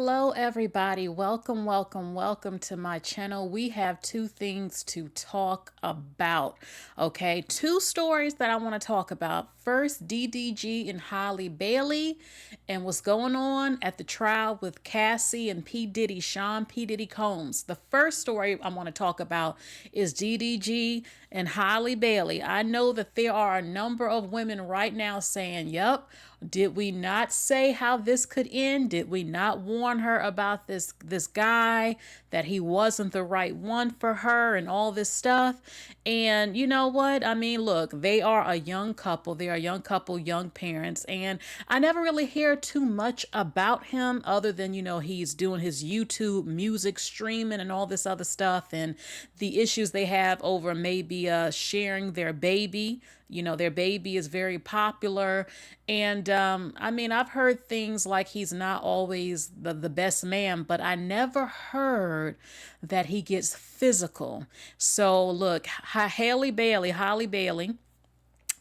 Hello, everybody. Welcome to my channel. We have two things to talk about. Okay, two stories that I want to talk about. First, DDG and Halle Bailey and what's going on at the trial with Cassie and P.Diddy, Sean P.Diddy Combs. The first story I want to talk about is DDG and Halle Bailey. I know that there are a number of women right now saying, "Yep, did we not say how this could end? Did we not warn her about this guy, that he wasn't the right one for her and all this stuff?" And you know what? I mean, look, they are a young couple. They are a young couple, young parents. And I never really hear too much about him other than, he's doing his YouTube music streaming and all this other stuff and the issues they have over maybe sharing their baby. Their baby is very popular. And I mean, I've heard things like he's not always the best man, but I never heard that he gets physical. So look, Halle Bailey,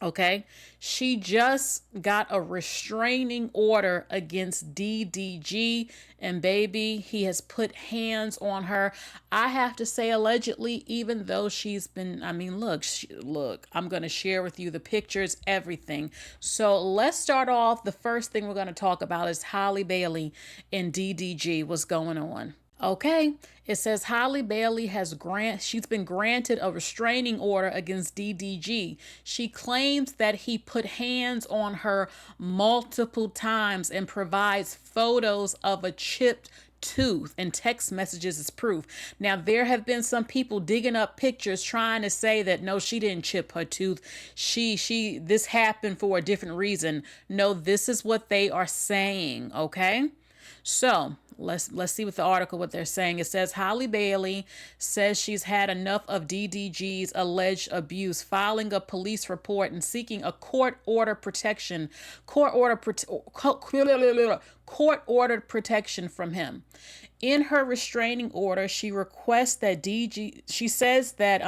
okay, she just got a restraining order against DDG, and baby, he has put hands on her. I have to say allegedly, even though she's been, I mean, look, I'm going to share with you the pictures, everything. So let's start off. The first thing we're going to talk about is Halle Bailey and DDG. What's going on? Okay, it says Halle Bailey she's been granted a restraining order against DDG. She claims that he put hands on her multiple times and provides photos of a chipped tooth and text messages as proof. Now, there have been some people digging up pictures trying to say that no, she didn't chip her tooth. This happened for a different reason. No, this is what they are saying, okay? So let's see what they're saying. It says Halle Bailey says she's had enough of DDG's alleged abuse, filing a police report and seeking a court ordered protection from him. In her restraining order, she requests that DDG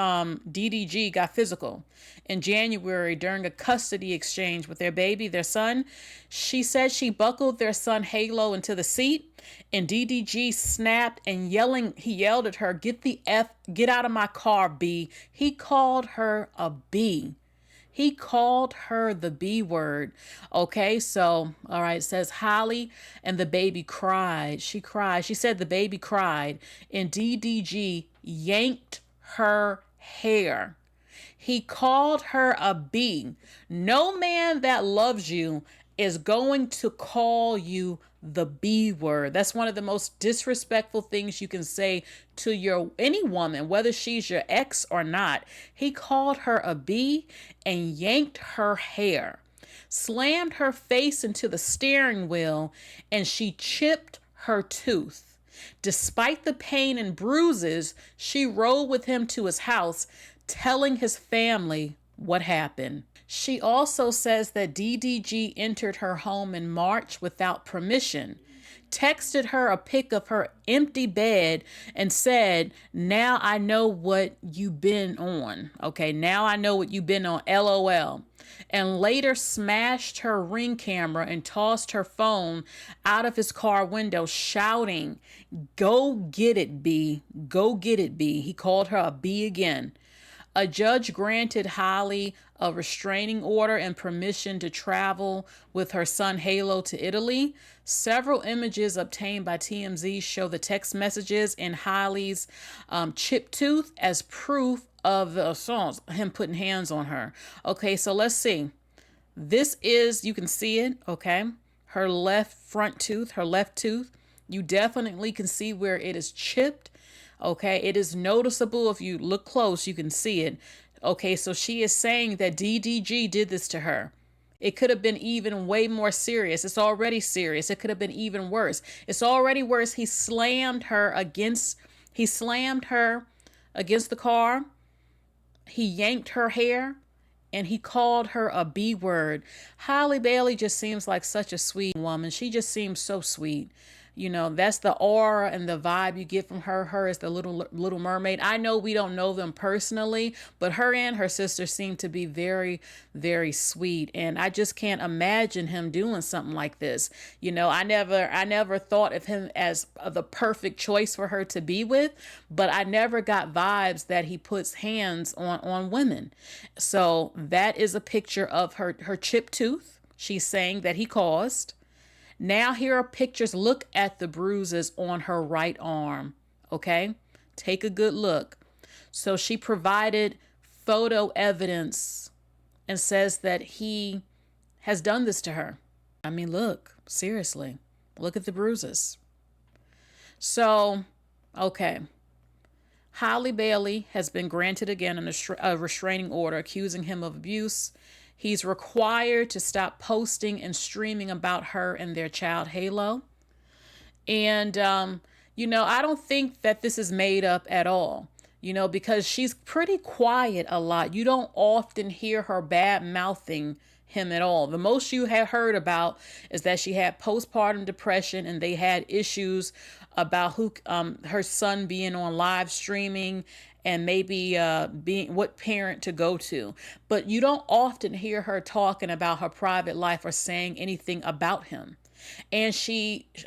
got physical in January during a custody exchange with their son. She said she buckled their son Halo into the seat, and DDG snapped and he yelled at her, get out of my car, B." He called her a B. He called her the B word. Okay, so, all right, it says Halle and the baby cried. She cried. She said the baby cried, and DDG yanked her hair. He called her a B. No man that loves you is going to call you the B word. That's one of the most disrespectful things you can say to any woman, whether she's your ex or not. He called her a B and yanked her hair, slammed her face into the steering wheel, and she chipped her tooth. Despite the pain and bruises, she rode with him to his house, telling his family what happened. She also says that DDG entered her home in March without permission, texted her a pic of her empty bed, and said, "Now I know what you've been on." Okay, now I know what you've been on, LOL. And later smashed her Ring camera and tossed her phone out of his car window, shouting, "Go get it, B. Go get it, B." He called her a B again. A judge granted Halle a restraining order and permission to travel with her son Halo to Italy. Several images obtained by TMZ show the text messages and Halle's chipped tooth as proof of the assaults, him putting hands on her. Okay, so let's see. This is, you can see it, okay? Her left tooth. You definitely can see where it is chipped. Okay, it is noticeable. If you look close, you can see it. Okay, so she is saying that DDG did this to her. It could have been even way more serious. It's already serious. It could have been even worse. It's already worse. He slammed her against the car. He yanked her hair, and he called her a B word. Halle Bailey just seems like such a sweet woman. She just seems so sweet. You know, that's the aura and the vibe you get from her. Her is the little mermaid. I know we don't know them personally, but her and her sister seem to be very, very sweet. And I just can't imagine him doing something like this. You know, I never thought of him as the perfect choice for her to be with, but I never got vibes that he puts hands on women. So that is a picture of her chipped tooth. She's saying that he caused. Now here are pictures. Look at the bruises on her right arm. Okay? Take a good look. So she provided photo evidence and says that he has done this to her. I mean, look, seriously. Look at the bruises. So, okay. Halle Bailey has been granted again a restraining order accusing him of abuse. He's required to stop posting and streaming about her and their child, Halo. And, you know, I don't think that this is made up at all, you know, because she's pretty quiet a lot. You don't often hear her bad mouthing him at all. The most you have heard about is that she had postpartum depression and they had issues about her son being on live streaming and maybe being what parent to go to. But you don't often hear her talking about her private life or saying anything about him. And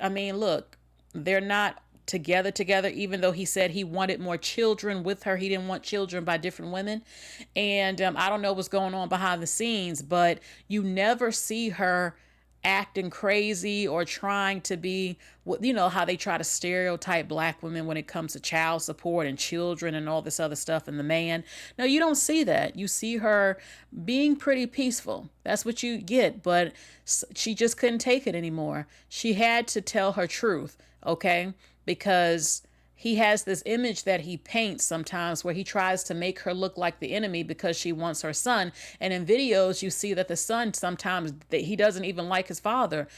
I mean, look, they're not together, even though he said he wanted more children with her. He didn't want children by different women. And I don't know what's going on behind the scenes, but you never see her acting crazy or trying to be, you know, how they try to stereotype black women when it comes to child support and children and all this other stuff and the man. No, you don't see that. You see her being pretty peaceful. That's what you get. But she just couldn't take it anymore. She had to tell her truth, okay? Because he has this image that he paints sometimes where he tries to make her look like the enemy because she wants her son. And in videos, you see that the son sometimes that he doesn't even like his father.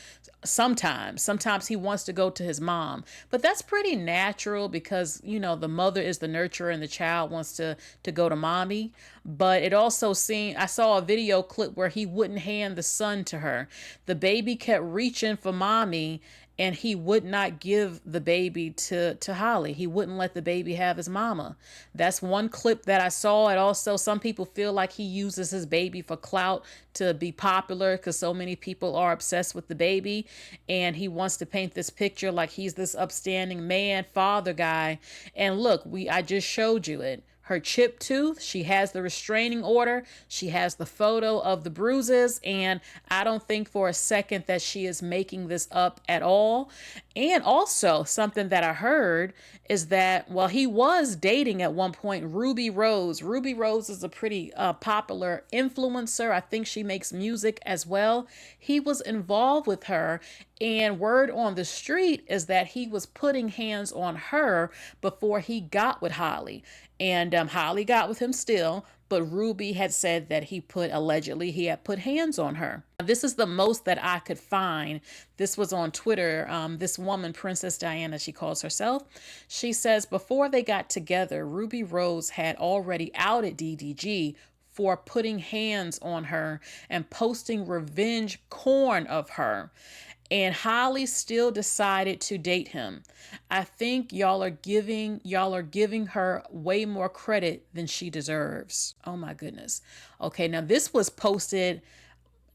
Sometimes he wants to go to his mom. But that's pretty natural because, you know, the mother is the nurturer and the child wants to go to mommy. But it also I saw a video clip where he wouldn't hand the son to her. The baby kept reaching for mommy and he would not give the baby to Halle. He wouldn't let the baby have his mama. That's one clip that I saw. And also some people feel like he uses his baby for clout to be popular because so many people are obsessed with the baby. And he wants to paint this picture like he's this upstanding man, father guy. And look, I just showed you it. Her chipped tooth, she has the restraining order, she has the photo of the bruises, and I don't think for a second that she is making this up at all. And also, something that I heard is that, well, he was dating at one point Ruby Rose. Ruby Rose is a pretty popular influencer. I think she makes music as well. He was involved with her, and word on the street is that he was putting hands on her before he got with Halle. And Halle got with him still, but Ruby had said that allegedly he had put hands on her. This is the most that I could find. This was on Twitter. This woman, Princess Diana, she calls herself. She says before they got together, Ruby Rose had already outed DDG for putting hands on her and posting revenge porn of her. And Halle still decided to date him. I think y'all are giving her way more credit than she deserves. Oh my goodness. Okay, now this was posted,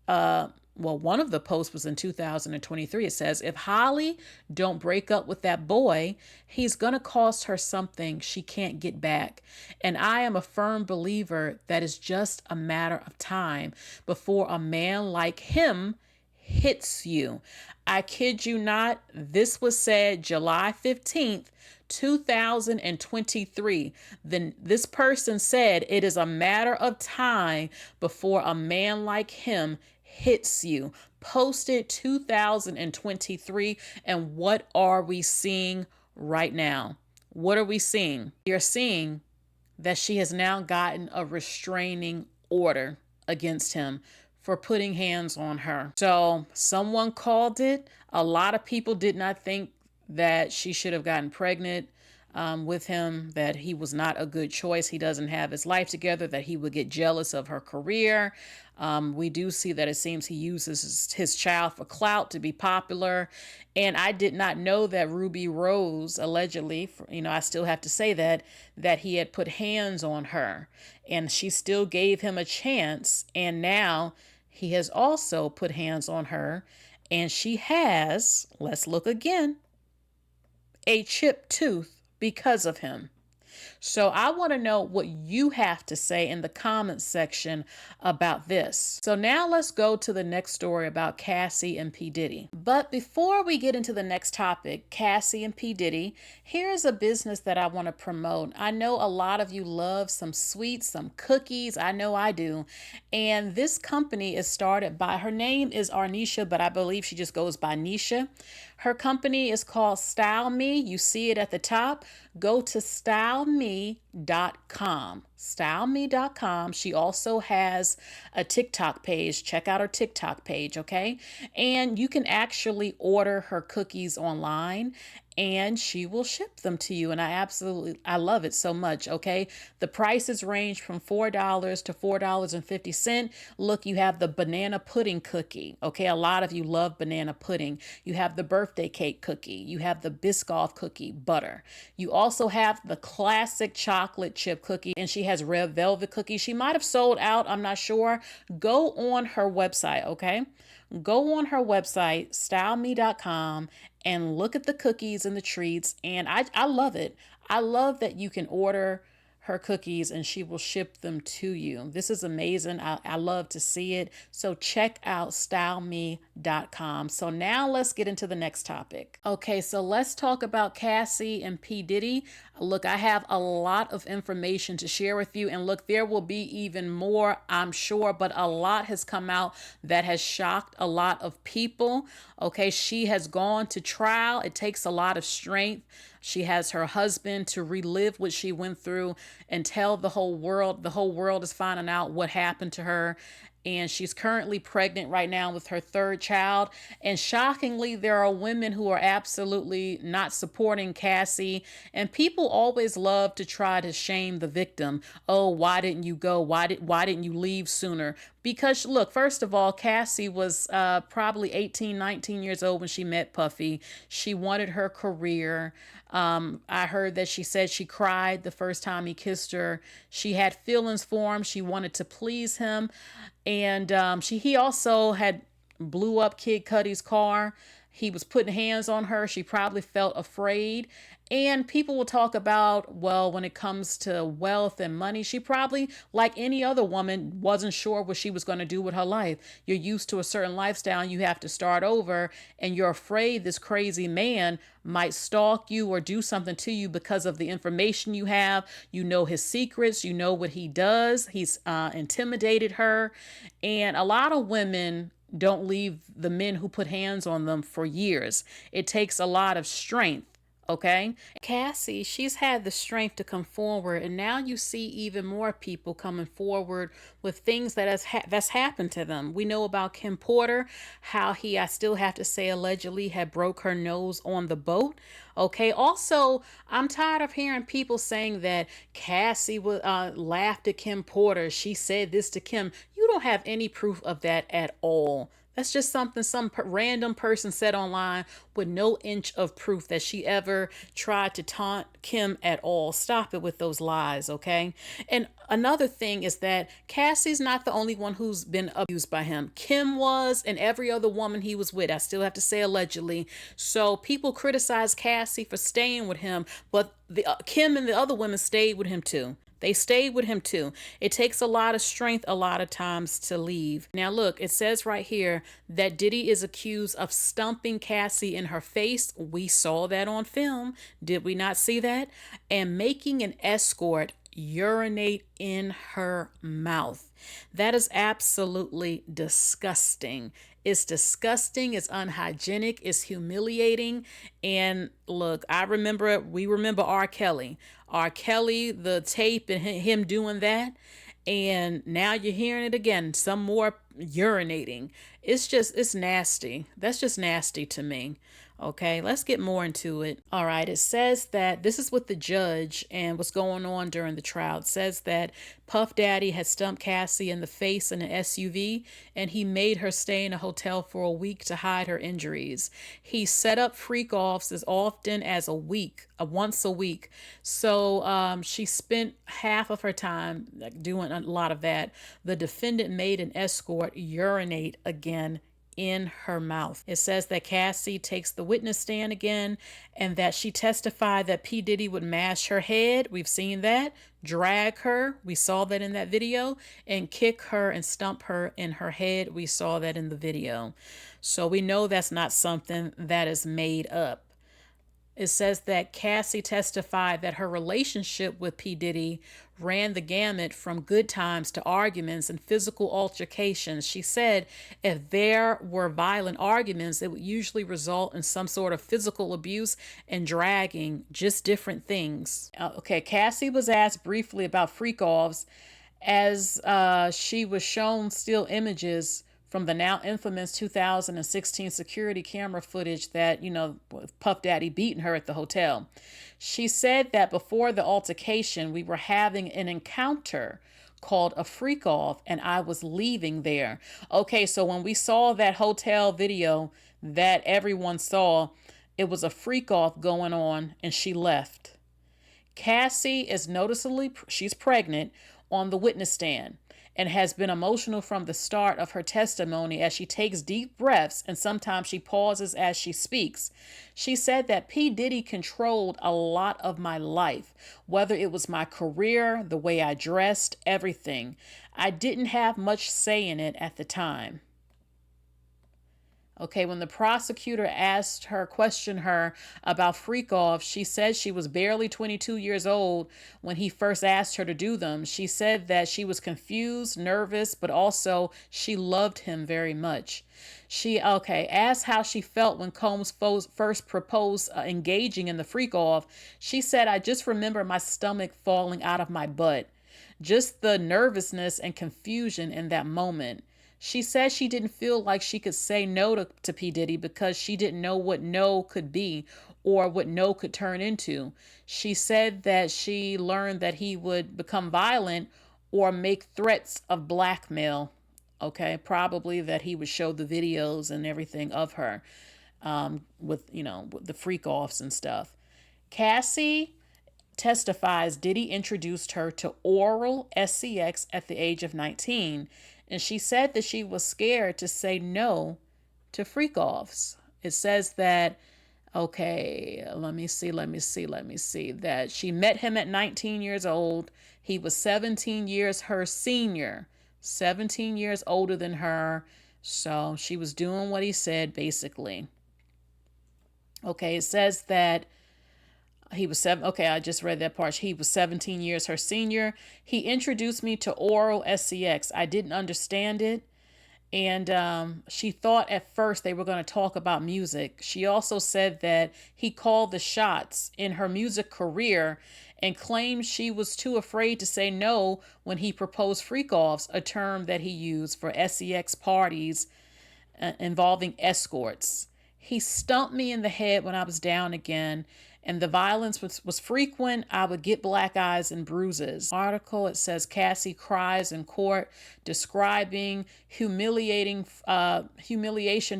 one of the posts was in 2023. It says, if Halle don't break up with that boy, he's gonna cost her something she can't get back. And I am a firm believer that it's just a matter of time before a man like him hits you. I kid you not. This was said July 15th, 2023. Then this person said it is a matter of time before a man like him hits you. Posted 2023. And what are we seeing right now? What are we seeing? You're seeing that she has now gotten a restraining order against him for putting hands on her. So someone called it. A lot of people did not think that she should have gotten pregnant. with him, that he was not a good choice. He doesn't have his life together, that he would get jealous of her career. We do see that it seems he uses his child for clout to be popular. And I did not know that Ruby Rose, allegedly, I still have to say that he had put hands on her. And she still gave him a chance. And now he has also put hands on her. And she has, let's look again, a chipped tooth because of him. So I want to know what you have to say in the comments section about this. So now let's go to the next story about Cassie and P. Diddy. But before we get into the next topic, Cassie and P. Diddy, here's a business that I want to promote. I know a lot of you love some sweets, some cookies. I know I do. And this company is started by, her name is Arnisha, but I believe she just goes by Nisha. Her company is called Style Me. You see it at the top. Go to styleme.com. Styleme.com. She also has a TikTok page. Check out her TikTok page, okay? And you can actually order her cookies online and she will ship them to you. And I love it so much, okay? The prices range from $4 to $4.50. Look, you have the banana pudding cookie, okay? A lot of you love banana pudding. You have the birthday cake cookie. You have the Biscoff cookie butter. You also have the classic chocolate chip cookie, and she has red velvet cookies. She might have sold out, I'm not sure. Go on her website, okay? Go on her website, styleme.com, and look at the cookies and the treats. And I love it. I love that you can order her cookies and she will ship them to you. This is amazing. I love to see it. So check out styleme.com. So now let's get into the next topic. Okay, so let's talk about Cassie and P. Diddy. Look, I have a lot of information to share with you. And look, there will be even more, I'm sure, but a lot has come out that has shocked a lot of people. Okay, she has gone to trial. It takes a lot of strength. She has her husband to relive what she went through and tell the whole world. The whole world is finding out what happened to her. And she's currently pregnant right now with her third child. And shockingly, there are women who are absolutely not supporting Cassie. And people always love to try to shame the victim. Oh, why didn't you go? Why didn't you leave sooner? Because look, first of all, Cassie was probably 18, 19 years old when she met Puffy. She wanted her career. I heard that she said she cried the first time he kissed her. She had feelings for him. She wanted to please him. And he also had blew up Kid Cudi's car. He was putting hands on her. She probably felt afraid. And people will talk about, well, when it comes to wealth and money, she probably, like any other woman, wasn't sure what she was going to do with her life. You're used to a certain lifestyle and you have to start over, and you're afraid this crazy man might stalk you or do something to you because of the information you have. You know his secrets. You know what he does. He's intimidated her. And a lot of women don't leave the men who put hands on them for years. It takes a lot of strength. Okay. Cassie, she's had the strength to come forward, and now you see even more people coming forward with things that that's happened to them. We know about Kim Porter, how he, I still have to say, allegedly had broke her nose on the boat. Okay. Also, I'm tired of hearing people saying that Cassie laughed at Kim Porter. She said this to Kim. You don't have any proof of that at all. That's just something some random person said online with no inch of proof that she ever tried to taunt Kim at all. Stop it with those lies, okay? And another thing is that Cassie's not the only one who's been abused by him. Kim was, and every other woman he was with. I still have to say allegedly. So people criticize Cassie for staying with him, but Kim and the other women stayed with him too. They stayed with him too. It takes a lot of strength a lot of times to leave. Now look, it says right here that Diddy is accused of stumping Cassie in her face. We saw that on film. Did we not see that? And making an escort urinate in her mouth. That is absolutely disgusting. It's disgusting. It's unhygienic. It's humiliating. And look, we remember R. Kelly. R. Kelly, the tape and him doing that. And now you're hearing it again. Some more urinating. It's nasty. That's just nasty to me. Okay, let's get more into it. All right, it says that this is with the judge and what's going on during the trial. It says that Puff Daddy had stumped Cassie in the face in an SUV and he made her stay in a hotel for a week to hide her injuries. He set up freak offs as often as a week, once a week. So she spent half of her time doing a lot of that. The defendant made an escort urinate again in her mouth. It says that Cassie takes the witness stand again and that she testified that P. Diddy would mash her head. We've seen that. Drag her. We saw that in that video. And kick her and stump her in her head. We saw that in the video. So we know that's not something that is made up. It says that Cassie testified that her relationship with P. Diddy ran the gamut from good times to arguments and physical altercations. She said if there were violent arguments, it would usually result in some sort of physical abuse and dragging, just different things. Okay, Cassie was asked briefly about freak-offs as she was shown still images from the now infamous 2016 security camera footage that, Puff Daddy beating her at the hotel. She said that before the altercation, we were having an encounter called a freak off and I was leaving there. Okay, so when we saw that hotel video that everyone saw, it was a freak off going on and she left. Cassie is noticeably, she's pregnant, on the witness stand and has been emotional from the start of her testimony as she takes deep breaths and sometimes she pauses as she speaks. She said that P. Diddy controlled a lot of my life, whether it was my career, the way I dressed, everything. I didn't have much say in it at the time. Okay, when the prosecutor questioned her about freak off, she said she was barely 22 years old when he first asked her to do them. She said that she was confused, nervous, but also she loved him very much. She asked how she felt when Combs first proposed engaging in the freak off. She said, I just remember my stomach falling out of my butt. Just the nervousness and confusion in that moment. She said she didn't feel like she could say no to P. Diddy because she didn't know what no could be or what no could turn into. She said that she learned that he would become violent or make threats of blackmail. Okay, probably that he would show the videos and everything of her with the freak offs and stuff. Cassie testifies Diddy introduced her to oral SCX at the age of 19. And she said that she was scared to say no to freak offs. It says that, let me see, that she met him at 19 years old. He was 17 years her senior, 17 years older than her. So she was doing what he said, basically. Okay, it says that he was I just read that part. He was 17 years her senior. He introduced me to oral SCX. I didn't understand it. And she thought at first they were going to talk about music. She also said that he called the shots in her music career and claimed she was too afraid to say no when he proposed freak-offs, a term that he used for SCX parties involving escorts. He stumped me in the head when I was down again, and the violence was frequent. I would get black eyes and bruises. Article, it says Cassie cries in court, describing humiliation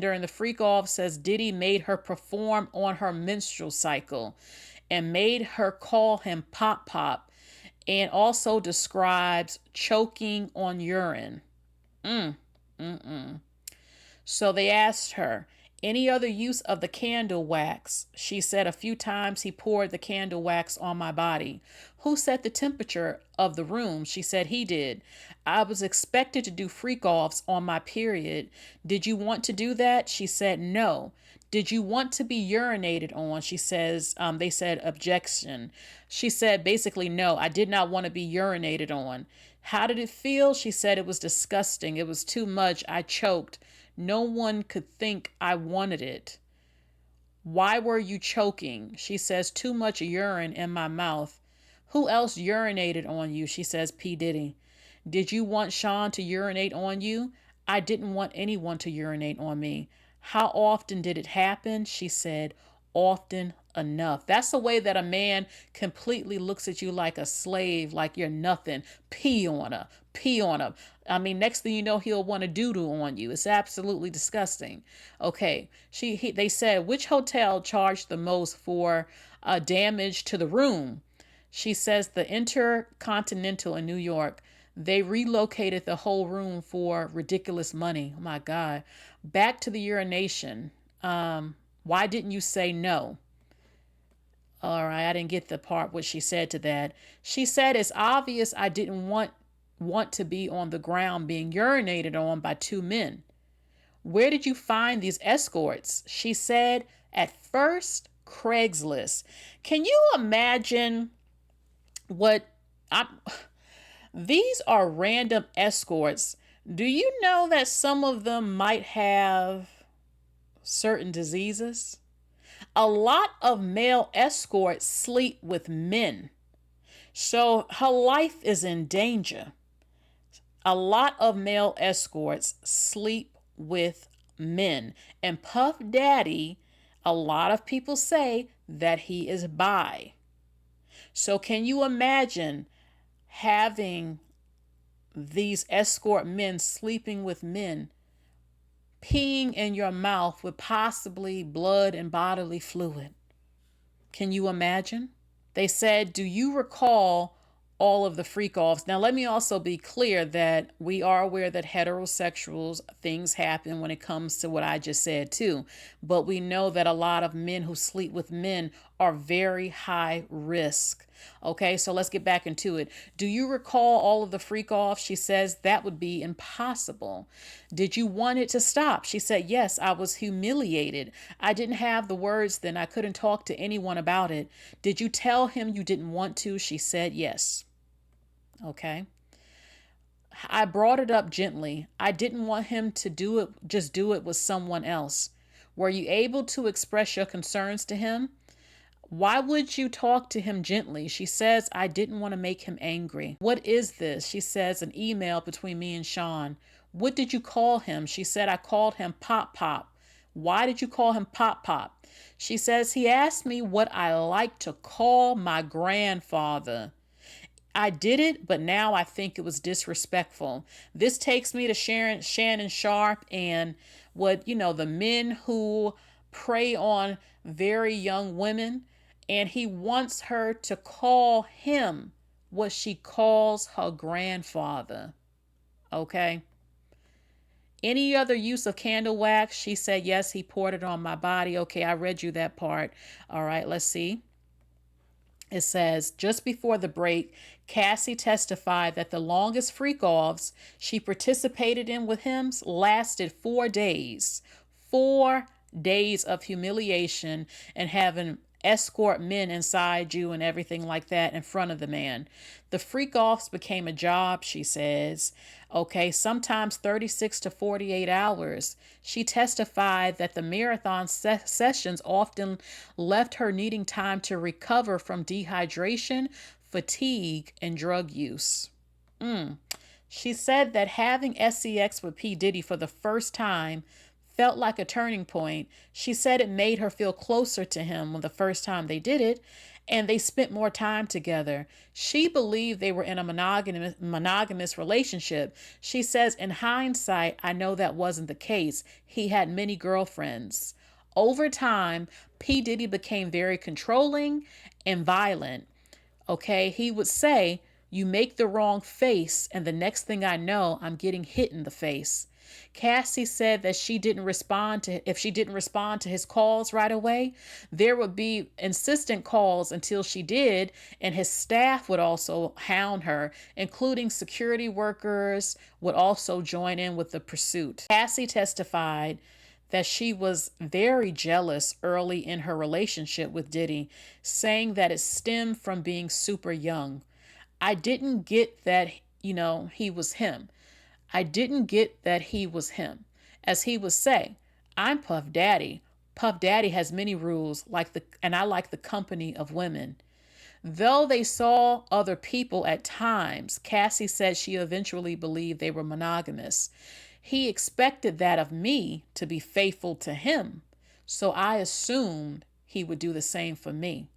during the freak off. Says Diddy made her perform on her menstrual cycle and made her call him Pop Pop, and also describes choking on urine. So they asked her, any other use of the candle wax? She said a few times he poured the candle wax on my body. Who set the temperature of the room? She said he did. I was expected to do freak-offs on my period. Did you want to do that? She said no. Did you want to be urinated on? She says, they said objection. She said basically no, I did not want to be urinated on. How did it feel? She said it was disgusting. It was too much. I choked. No one could think I wanted it. Why were you choking? She says, too much urine in my mouth. Who else urinated on you? She says, P. Diddy. Did you want Sean to urinate on you? I didn't want anyone to urinate on me. How often did it happen? She said, often enough. That's the way that a man completely looks at you like a slave, like you're nothing. Pee on her, pee on her. I mean, next thing you know, he'll want to doo-doo on you. It's absolutely disgusting. Okay, they said, which hotel charged the most for damage to the room? She says the Intercontinental in New York. They relocated the whole room for ridiculous money. Oh my God. Back to the urination. Why didn't you say no? All right, I didn't get the part what she said to that. She said it's obvious I didn't want to be on the ground being urinated on by two men. Where did you find these escorts? She said at first Craigslist. Can you imagine what I'm these are random escorts. Do you know that some of them might have certain diseases? A lot of male escorts sleep with men. So her life is in danger. A lot of male escorts sleep with men. And Puff Daddy, a lot of people say that he is bi. So can you imagine having these escort men sleeping with men, peeing in your mouth with possibly blood and bodily fluid? Can you imagine? They said, do you recall all of the freak offs? Now, let me also be clear that we are aware that heterosexuals, things happen when it comes to what I just said too. But we know that a lot of men who sleep with men are very high risk. Okay, so let's get back into it. Do you recall all of the freak offs? She says that would be impossible. Did you want it to stop? She said, yes, I was humiliated. I didn't have the words then. I couldn't talk to anyone about it. Did you tell him you didn't want to? She said, yes. Okay. I brought it up gently. I didn't want him to do it, just do it with someone else. Were you able to express your concerns to him? Why would you talk to him gently? She says, I didn't want to make him angry. What is this? She says, an email between me and Sean. What did you call him? She said, I called him Pop Pop. Why did you call him Pop Pop? She says, he asked me what I like to call my grandfather. I did it, but now I think it was disrespectful. This takes me to Shannon Sharp and the men who prey on very young women. And he wants her to call him what she calls her grandfather. Okay. Any other use of candle wax? She said, yes, he poured it on my body. Okay, I read you that part. All right, let's see. It says, just before the break, Cassie testified that the longest freak-offs she participated in with him lasted 4 days. 4 days of humiliation and having escort men inside you and everything like that in front of the man. The freak-offs became a job, she says. Okay, sometimes 36 to 48 hours. She testified that the marathon sessions often left her needing time to recover from dehydration, fatigue, and drug use. She said that having sex with P. Diddy for the first time felt like a turning point. She said it made her feel closer to him when the first time they did it, and they spent more time together. She believed they were in a monogamous relationship. She says, in hindsight, I know that wasn't the case. He had many girlfriends. Over time, P. Diddy became very controlling and violent. Okay, he would say, you make the wrong face, and the next thing I know, I'm getting hit in the face. Cassie said that if she didn't respond to his calls right away, there would be insistent calls until she did, and his staff would also hound her, including security workers would also join in with the pursuit. Cassie testified that she was very jealous early in her relationship with Diddy, saying that it stemmed from being super young. I didn't get that, he was him. I didn't get that he was him. As he would say, I'm Puff Daddy. Puff Daddy has many rules, and I like the company of women. Though they saw other people at times, Cassie said she eventually believed they were monogamous. He expected that of me, to be faithful to him. So I assumed he would do the same for me.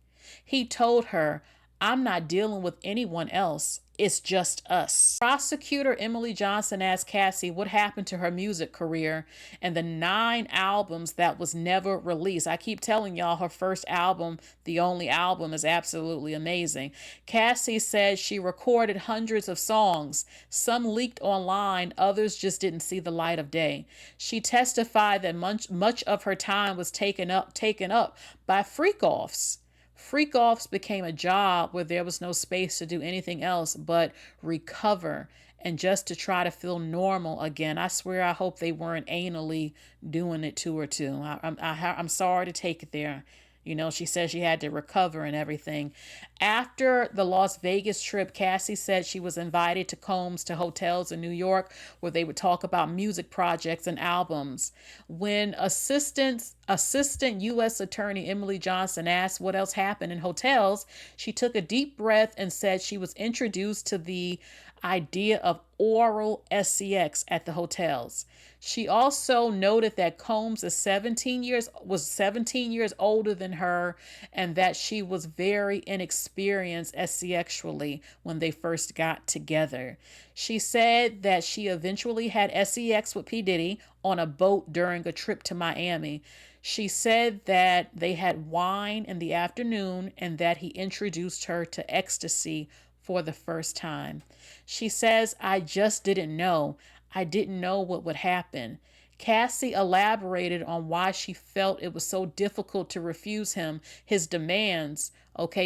He told her, I'm not dealing with anyone else. It's just us. Prosecutor Emily Johnson asked Cassie what happened to her music career and the 9 albums that was never released. I keep telling y'all her first album, The Only Album, is absolutely amazing. Cassie said she recorded hundreds of songs. Some leaked online, others just didn't see the light of day. She testified that much of her time was taken up by freak-offs. Freak-offs became a job where there was no space to do anything else but recover and just to try to feel normal again. I swear I hope they weren't anally doing it to her too. I'm sorry to take it there. You know, she said she had to recover and everything. After the Las Vegas trip, Cassie said she was invited to Combs to hotels in New York where they would talk about music projects and albums. When Assistant U.S. Attorney Emily Johnson asked what else happened in hotels, she took a deep breath and said she was introduced to the idea of oral sex at the hotels. She also noted that Combs was 17 years older than her and that she was very inexperienced sexually when they first got together. She said that she eventually had sex with P.Diddy on a boat during a trip to Miami. She said that they had wine in the afternoon and that he introduced her to ecstasy for the first time. She says, I just didn't know. I didn't know what would happen. Cassie elaborated on why she felt it was so difficult to refuse him his demands,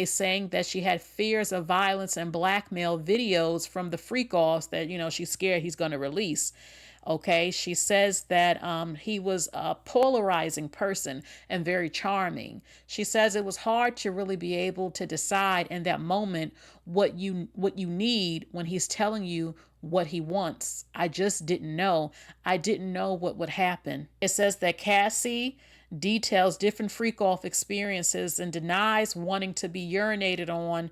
saying that she had fears of violence and blackmail videos from the freak-offs that, she's scared he's going to release. She says that he was a polarizing person and very charming. She says it was hard to really be able to decide in that moment what you need when he's telling you what he wants. I just didn't know. I didn't know what would happen. It says that Cassie details different freak-off experiences and denies wanting to be urinated on,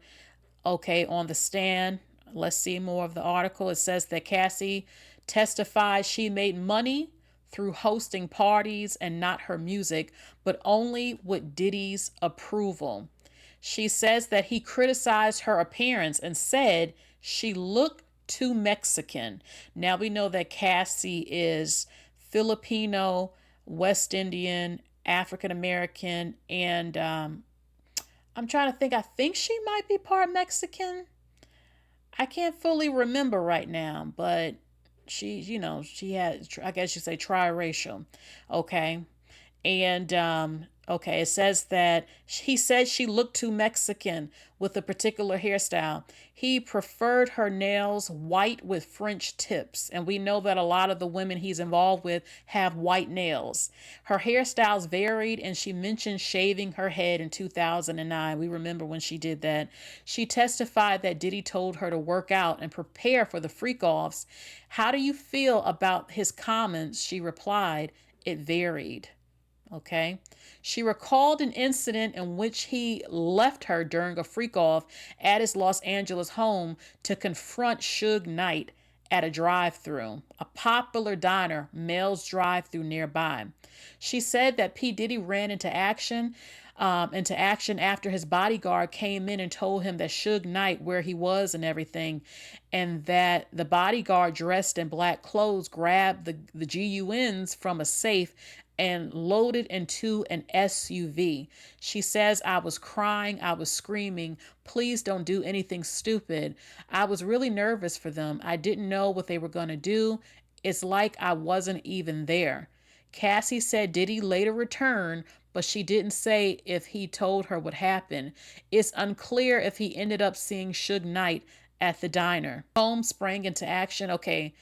on the stand. Let's see more of the article. It says that Cassie testified she made money through hosting parties and not her music, but only with Diddy's approval. She says that he criticized her appearance and said she looked too Mexican. Now we know that Cassie is Filipino, West Indian, African American, and I'm trying to think. I think she might be part Mexican. I can't fully remember right now, but she had, I guess you say, triracial. And it says that he said she looked too Mexican with a particular hairstyle. He preferred her nails white with French tips. And we know that a lot of the women he's involved with have white nails. Her hairstyles varied, and she mentioned shaving her head in 2009. We remember when she did that. She testified that Diddy told her to work out and prepare for the freak-offs. How do you feel about his comments? She replied, it varied. She recalled an incident in which he left her during a freak-off at his Los Angeles home to confront Suge Knight at a drive-thru, a popular diner, Mel's drive-thru nearby. She said that P. Diddy ran into action after his bodyguard came in and told him that Suge Knight, where he was and everything, and that the bodyguard dressed in black clothes grabbed the GUNs from a safe and loaded into an SUV. She says, I was crying, I was screaming, please don't do anything stupid. I was really nervous for them. I didn't know what they were going to do. It's like I wasn't even there. Cassie said Diddy later returned, but she didn't say if he told her what happened. It's unclear if he ended up seeing Suge Knight at the diner. Combs sprang into action. Okay.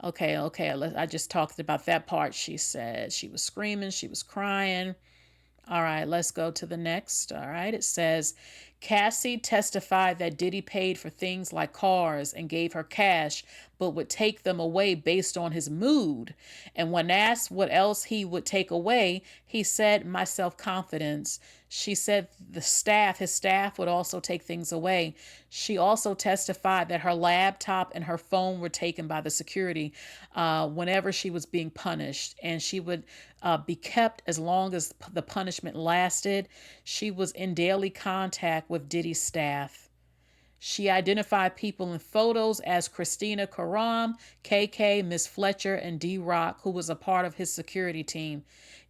I just talked about that part. She said she was screaming, she was crying. All right, let's go to the next. All right, it says Cassie testified that Diddy paid for things like cars and gave her cash, but would take them away based on his mood. And when asked what else he would take away, he said, my self-confidence. She said his staff would also take things away. She also testified that her laptop and her phone were taken by the security whenever she was being punished, and she would be kept as long as the punishment lasted. She was in daily contact with Diddy's staff. She identified people in photos as Christina Karam, KK, Miss Fletcher, and D Rock, who was a part of his security team.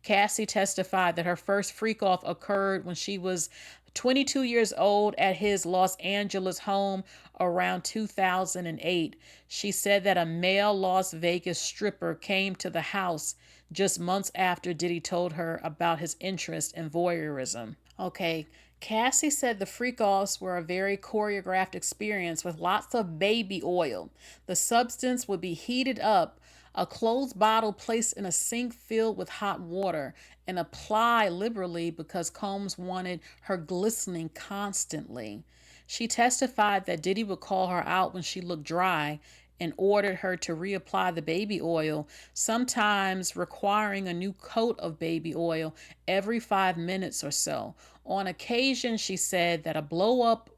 Cassie testified that her first freak off occurred when she was 22 years old at his Los Angeles home around 2008. She said that a male Las Vegas stripper came to the house just months after Diddy told her about his interest in voyeurism. Okay, Cassie said the freak-offs were a very choreographed experience with lots of baby oil. The substance would be heated up, a closed bottle placed in a sink filled with hot water, and applied liberally because Combs wanted her glistening constantly. She testified that Diddy would call her out when she looked dry and ordered her to reapply the baby oil, sometimes requiring a new coat of baby oil every 5 minutes or so. On occasion, she said that a blow up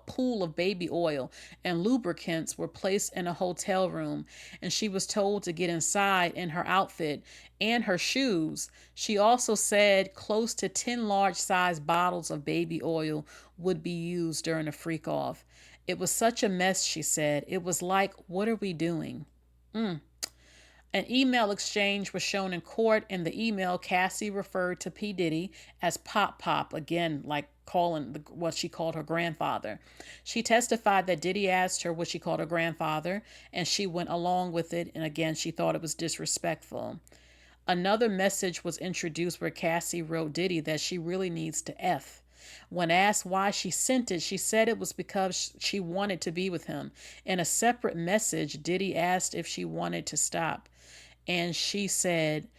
pool of baby oil and lubricants were placed in a hotel room, and she was told to get inside in her outfit and her shoes. She also said close to 10 large sized bottles of baby oil would be used during a freak off. It was such a mess, she said. It was like, what are we doing? An email exchange was shown in court. In the email, Cassie referred to P. Diddy as Pop Pop, again, like calling what she called her grandfather. She testified that Diddy asked her what she called her grandfather, and she went along with it, and again, she thought it was disrespectful. Another message was introduced where Cassie wrote Diddy that she really needs to F. When asked why she sent it, she said it was because she wanted to be with him. In a separate message, Diddy asked if she wanted to stop, and she said,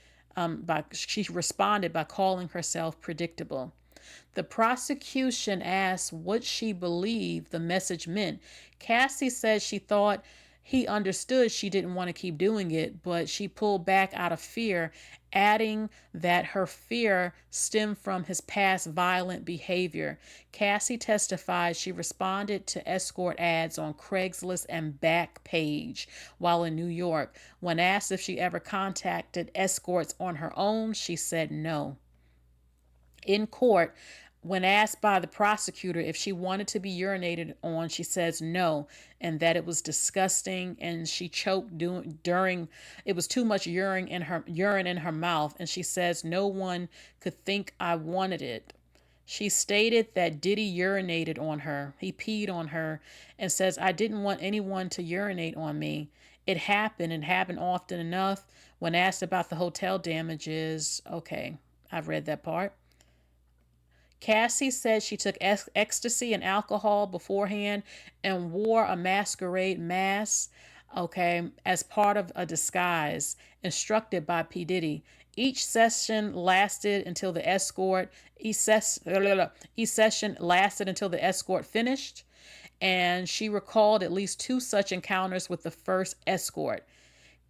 she responded by calling herself predictable. The prosecution asked what she believed the message meant. Cassie said she thought he understood she didn't want to keep doing it, but she pulled back out of fear, adding that her fear stemmed from his past violent behavior. Cassie testified she responded to escort ads on Craigslist and Backpage while in New York. When asked if she ever contacted escorts on her own, she said no. In court, when asked by the prosecutor if she wanted to be urinated on, she says no, and that it was disgusting, and she choked during it was too much urine in her mouth, and she says no one could think I wanted it. She stated that Diddy urinated on her. He peed on her, and says I didn't want anyone to urinate on me. It happened often enough. When asked about the hotel damages, okay, I've read that part. Cassie said she took ecstasy and alcohol beforehand and wore a masquerade mask, okay, as part of a disguise instructed by P. Diddy. Each session lasted until the escort. Each session lasted until the escort finished, and she recalled at least 2 such encounters with the first escort.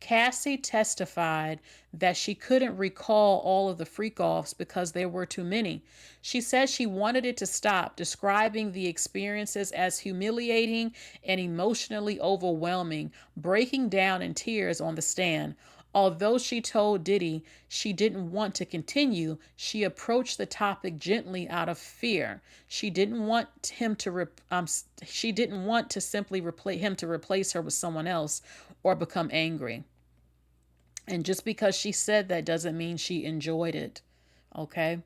Cassie testified that she couldn't recall all of the freak-offs because there were too many. She said she wanted it to stop, describing the experiences as humiliating and emotionally overwhelming, breaking down in tears on the stand. Although she told Diddy she didn't want to continue, she approached the topic gently out of fear. She didn't want to simply replace her with someone else or become angry. And just because she said that doesn't mean she enjoyed it. Okay?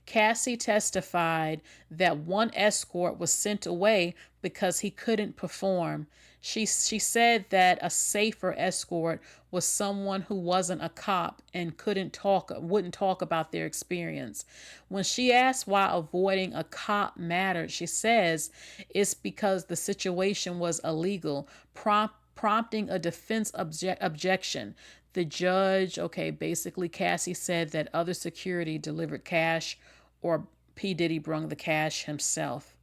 Cassie testified that one escort was sent away because he couldn't perform. She said that a safer escort was someone who wasn't a cop and wouldn't talk about their experience. When she asked why avoiding a cop mattered, she says it's because the situation was illegal, prompting a defense objection. The judge, okay, basically Cassie said that other security delivered cash or P. Diddy brung the cash himself,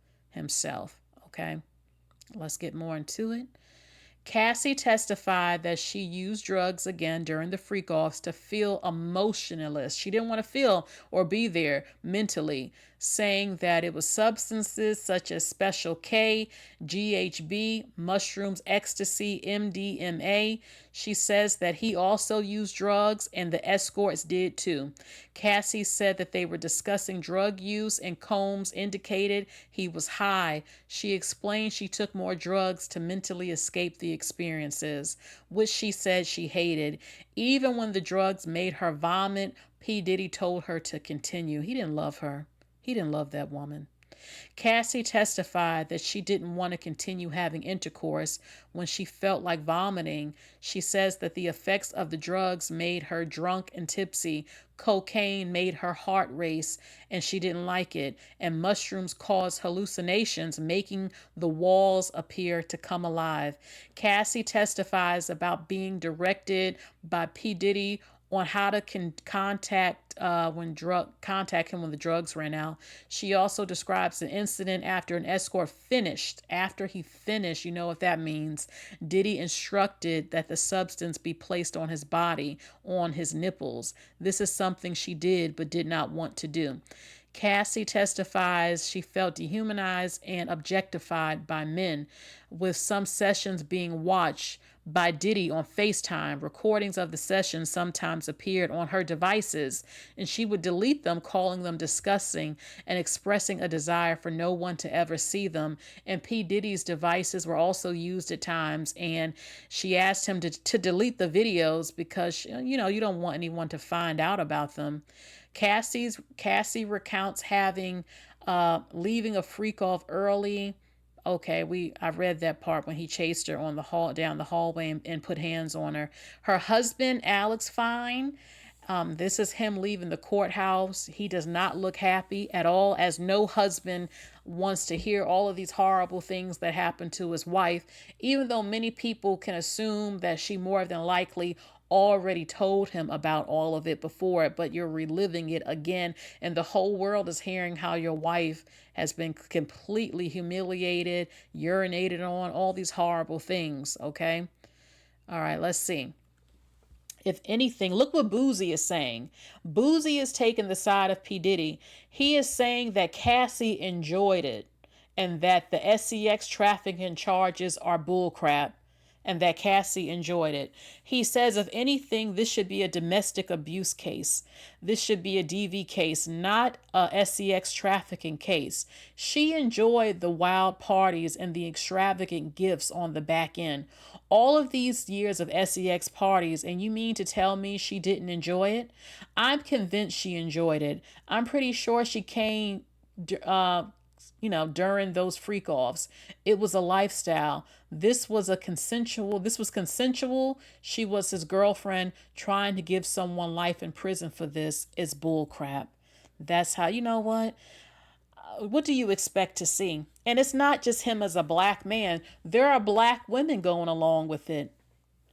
okay? Let's get more into it. Cassie testified that she used drugs again during the freak offs to feel emotionless. She didn't want to feel or be there mentally, saying that it was substances such as Special K, GHB, mushrooms, ecstasy, MDMA. She says that he also used drugs and the escorts did too. Cassie said that they were discussing drug use and Combs indicated he was high. She explained she took more drugs to mentally escape the experiences, which she said she hated. Even when the drugs made her vomit, P. Diddy told her to continue. He didn't love her. He didn't love that woman. Cassie testified that she didn't want to continue having intercourse when she felt like vomiting. She says that the effects of the drugs made her drunk and tipsy. Cocaine made her heart race and she didn't like it. And mushrooms caused hallucinations, making the walls appear to come alive. Cassie testifies about being directed by P. Diddy on how to contact him when the drugs ran out. She also describes an incident after an escort finished. After he finished, you know what that means. Diddy instructed that the substance be placed on his body, on his nipples. This is something she did but did not want to do. Cassie testifies she felt dehumanized and objectified by men, with some sessions being watched by Diddy on FaceTime. Recordings of the sessions sometimes appeared on her devices, and she would delete them, calling them disgusting and expressing a desire for no one to ever see them. And P. Diddy's devices were also used at times, and she asked him to delete the videos because, you know, you don't want anyone to find out about them. Cassie recounts having leaving a freak off early. Okay, I read that part when he chased her on the down the hallway and put hands on her. Her husband, Alex Fine, this is him leaving the courthouse. He does not look happy at all, as no husband wants to hear all of these horrible things that happen to his wife, even though many people can assume that she more than likely already told him about all of it before, but you're reliving it again, and the whole world is hearing how your wife has been completely humiliated, urinated on, all these horrible things. Okay, all right, let's see. If anything, look what Boozy is saying. Boozy is taking the side of P. Diddy. He is saying that Cassie enjoyed it and that the SEX trafficking charges are bullcrap and that Cassie enjoyed it. He says, if anything, this should be a domestic abuse case. This should be a DV case, not a SEX trafficking case. She enjoyed the wild parties and the extravagant gifts on the back end. All of these years of SEX parties, and you mean to tell me she didn't enjoy it? I'm convinced she enjoyed it. I'm pretty sure she came during those freak offs. It was a lifestyle. This was consensual. She was his girlfriend. Trying to give someone life in prison for this is bull crap. That's how, you know what do you expect to see? And it's not just him as a black man. There are black women going along with it.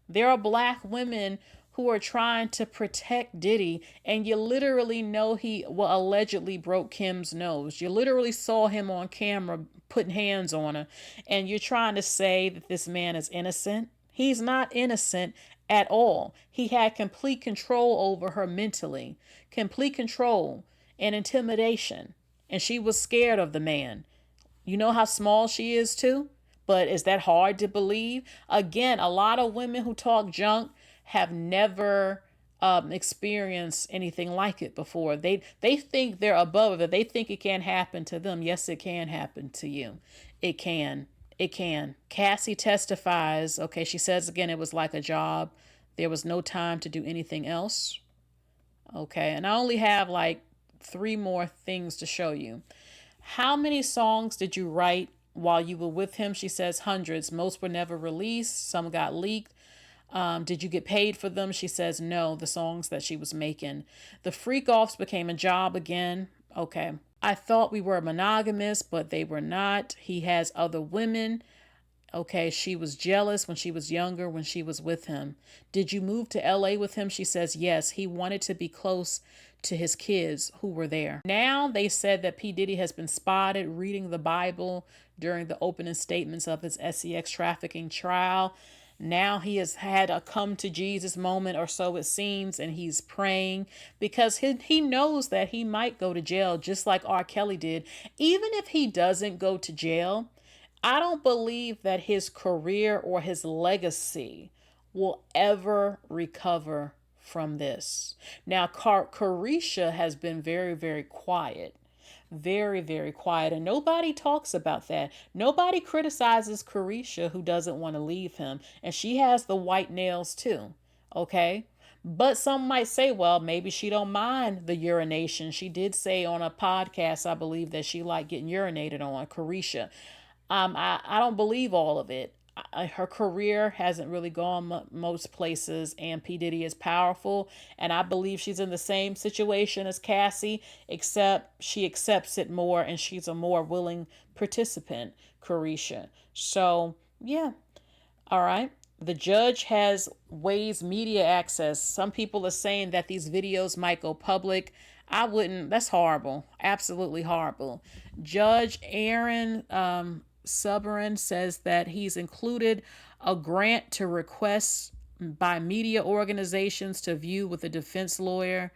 There are black women who are trying to protect Diddy, and you literally know he allegedly broke Kim's nose. You literally saw him on camera putting hands on her, and you're trying to say that this man is innocent. He's not innocent at all. He had complete control over her mentally, complete control and intimidation, and she was scared of the man. You know how small she is too? But is that hard to believe? Again, a lot of women who talk junk have never experienced anything like it before. They think they're above it. They think it can't happen to them. Yes, it can happen to you. It can. It can. Cassie testifies. Okay, she says again, it was like a job. There was no time to do anything else. Okay, and I only have like 3 more things to show you. How many songs did you write while you were with him? She says hundreds. Most were never released. Some got leaked. Did you get paid for them? She says no, the songs that she was making. The freak offs became a job again. Okay. I thought we were monogamous, but they were not. He has other women. Okay, she was jealous when she was younger, when she was with him. Did you move to LA with him? She says yes. He wanted to be close to his kids who were there. Now they said that P. Diddy has been spotted reading the Bible during the opening statements of his SEX trafficking trial. Now he has had a come to Jesus moment, or so it seems, and he's praying because he knows that he might go to jail just like R. Kelly did. Even if he doesn't go to jail, I don't believe that his career or his legacy will ever recover from this. Now, Carisha has been very, very quiet. Very, very quiet. And nobody talks about that. Nobody criticizes Carisha, who doesn't want to leave him. And she has the white nails too. Okay? But some might say, well, maybe she don't mind the urination. She did say on a podcast, I believe, that she liked getting urinated on, Carisha. I don't believe all of it. Her career hasn't really gone most places, and P. Diddy is powerful, and I believe she's in the same situation as Cassie, except she accepts it more and she's a more willing participant, Carisha. So, yeah. All right. The judge has waived media access. Some people are saying that these videos might go public. I wouldn't. That's horrible. Absolutely horrible. Judge Aaron Suberin says that he's included a grant to requests by media organizations to view with a defense lawyer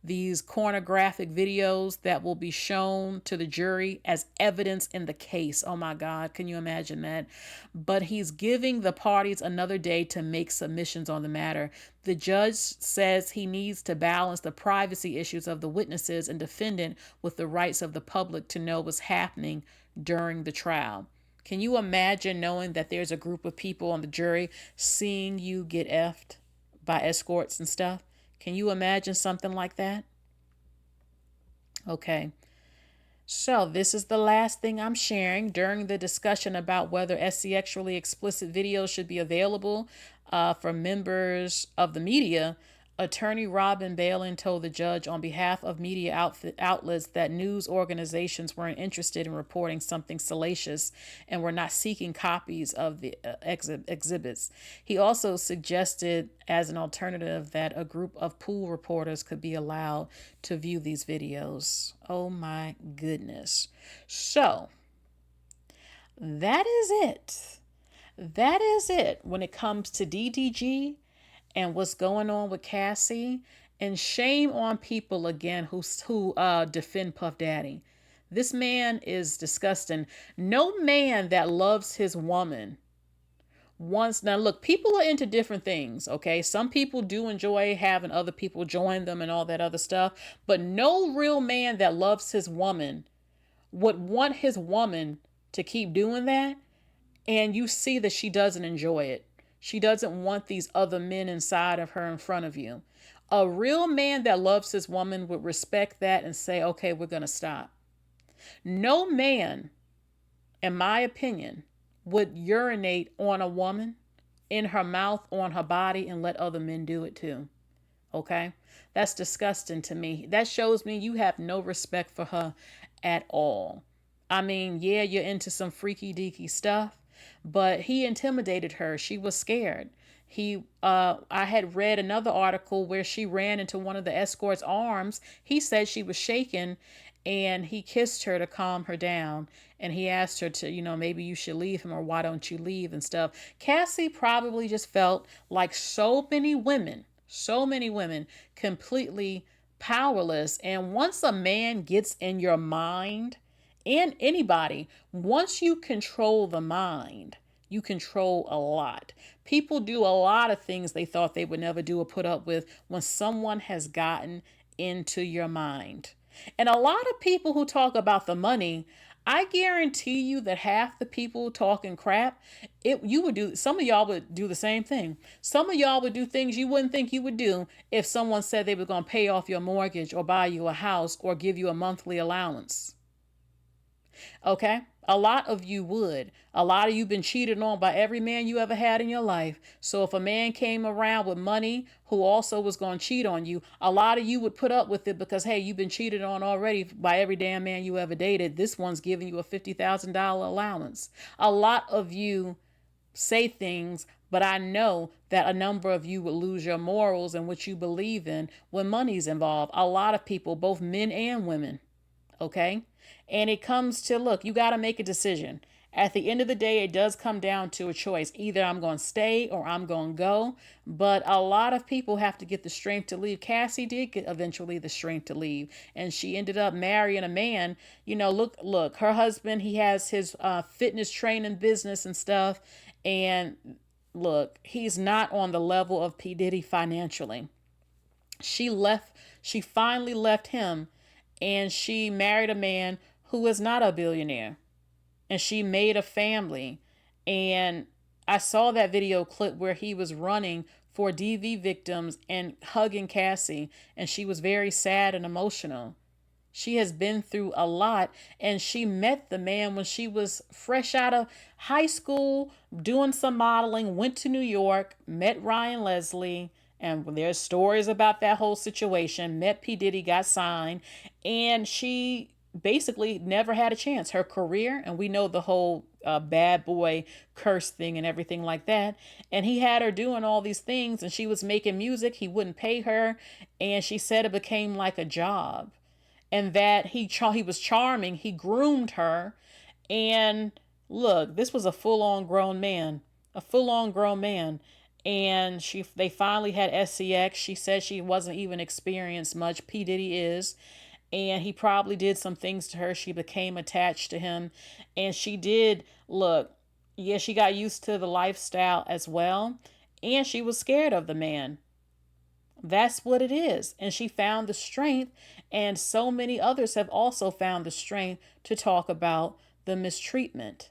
these pornographic videos that will be shown to the jury as evidence in the case. Oh my God, can you imagine that? But he's giving the parties another day to make submissions on the matter. The judge says he needs to balance the privacy issues of the witnesses and defendant with the rights of the public to know what's happening during the trial. Can you imagine knowing that there's a group of people on the jury seeing you get effed by escorts and stuff? Can you imagine something like that? Okay. So this is the last thing I'm sharing. During the discussion about whether sexually explicit videos should be available for members of the media, attorney Robin Balin told the judge on behalf of media outlets that news organizations weren't interested in reporting something salacious and were not seeking copies of the exhibits. He also suggested as an alternative that a group of pool reporters could be allowed to view these videos. Oh my goodness. So that is it. That is it when it comes to DDG and what's going on with Cassie. And shame on people again who defend Puff Daddy. This man is disgusting. No man that loves his woman wants. Now look, people are into different things, okay? Some people do enjoy having other people join them and all that other stuff, but no real man that loves his woman would want his woman to keep doing that, and you see that she doesn't enjoy it. She doesn't want these other men inside of her in front of you. A real man that loves his woman would respect that and say, okay, we're going to stop. No man, in my opinion, would urinate on a woman, in her mouth, on her body, and let other men do it too. Okay? That's disgusting to me. That shows me you have no respect for her at all. I mean, yeah, you're into some freaky deaky stuff, but he intimidated her. She was scared. I had read another article where she ran into one of the escort's arms. He said she was shaking, and he kissed her to calm her down. And he asked her to, maybe you should leave him, or why don't you leave and stuff. Cassie probably just felt like so many women, completely powerless. And once a man gets in your mind, and anybody, once you control the mind, you control a lot. People do a lot of things they thought they would never do or put up with when someone has gotten into your mind. And a lot of people who talk about the money, I guarantee you that half the people talking crap, some of y'all would do the same thing. Some of y'all would do things you wouldn't think you would do if someone said they were going to pay off your mortgage or buy you a house or give you a monthly allowance. Okay? A lot of you would. A lot of you been cheated on by every man you ever had in your life. So if a man came around with money who also was going to cheat on you, a lot of you would put up with it because, hey, you've been cheated on already by every damn man you ever dated. This one's giving you a $50,000 allowance. A lot of you say things, but I know that a number of you would lose your morals and what you believe in when money's involved. A lot of people, both men and women. Okay? And it comes to, look, you got to make a decision. At the end of the day, it does come down to a choice. Either I'm going to stay or I'm going to go. But a lot of people have to get the strength to leave. Cassie did get eventually the strength to leave. And she ended up marrying a man. You know, look, her husband, he has his fitness training business and stuff. And look, he's not on the level of P. Diddy financially. She finally left him, and she married a man who is not a billionaire, and she made a family. And I saw that video clip where he was running for DV victims and hugging Cassie, and she was very sad and emotional. She has been through a lot, and she met the man when she was fresh out of high school, doing some modeling, went to New York, met Ryan Leslie, and there's stories about that whole situation. Met P. Diddy, got signed, and she basically never had a chance. Her career, and we know the whole bad boy curse thing and everything like that. And he had her doing all these things, and she was making music. He wouldn't pay her, and she said it became like a job, and that he was charming. He groomed her, and look, this was a full-on grown man, a full-on grown man. And they finally had SCX. She said she wasn't even experienced much. P. Diddy is. And he probably did some things to her. She became attached to him. And she did, look, yeah, she got used to the lifestyle as well. And she was scared of the man. That's what it is. And she found the strength, and so many others have also found the strength to talk about the mistreatment.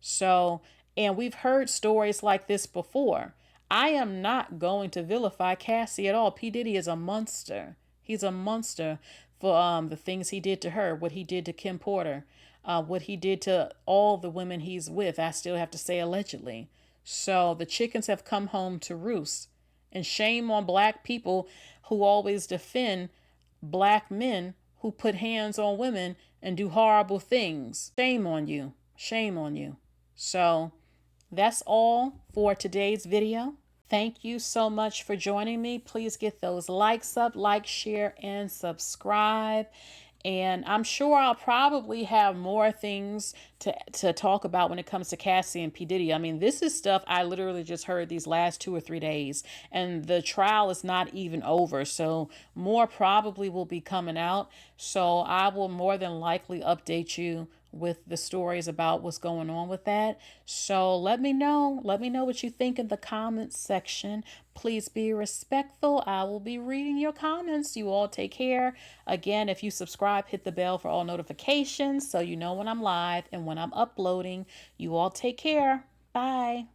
So, and we've heard stories like this before. I am not going to vilify Cassie at all. P. Diddy is a monster. He's a monster for the things he did to her, what he did to Kim Porter, what he did to all the women he's with. I still have to say allegedly. So the chickens have come home to roost. And shame on black people who always defend black men who put hands on women and do horrible things. Shame on you. Shame on you. So that's all for today's video. Thank you so much for joining me. Please get those likes up, like, share, and subscribe. And I'm sure I'll probably have more things to talk about when it comes to Cassie and P. Diddy. I mean, this is stuff I literally just heard these last 2 or 3 days, and the trial is not even over. So more probably will be coming out. So I will more than likely update you with the stories about what's going on with that. So let me know. Let me know what you think in the comments section. Please be respectful. I will be reading your comments. You all take care. Again, if you subscribe, hit the bell for all notifications so you know when I'm live and when I'm uploading. You all take care. Bye.